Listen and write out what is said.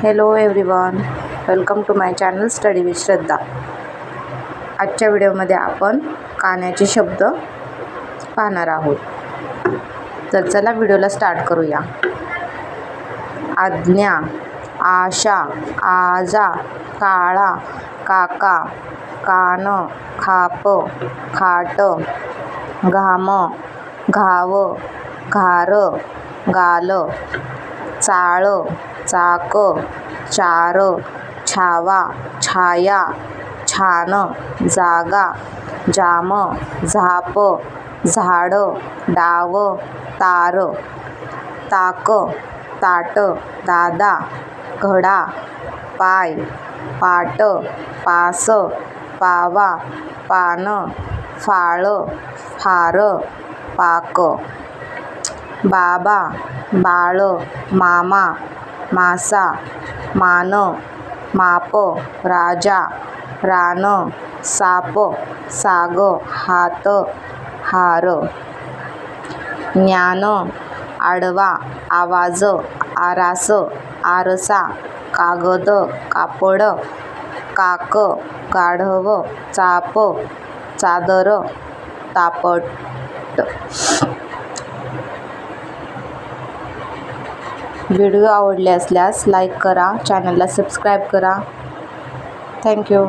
Hello everyone, welcome to my channel study with Shraddha. आजच्या व्हिडिओमध्ये आपण कान्याचे शब्द पाहणार आहोत. तर चला व्हिडिओला स्टार्ट करूया. आज्ञा, आशा, आजा, काळा, काका, कान, खाप, खाट, घाम, घाव, घार, गाल, चाळ, चाक, चार, छावा, छाया, छान, जागा, जाम, झाप, झाड, डाव, तार, ताक, ताट, दादा, घडा, पाय, पाट, पास, पावा, पान, फाळ, फार, पाक, बाबा, बाळ, मामा, मासा, मान, माप, राजा, रान, साप, साग, हात, हार. ज्ञान, आडवा, आवाज, आरास, आरसा, कागद, कापड, काक, गाढव, चाप, चादर, तापट. व्हिडिओ आवडले असल्यास लाईक करा, चॅनलला सबस्क्राईब करा. थँक्यू.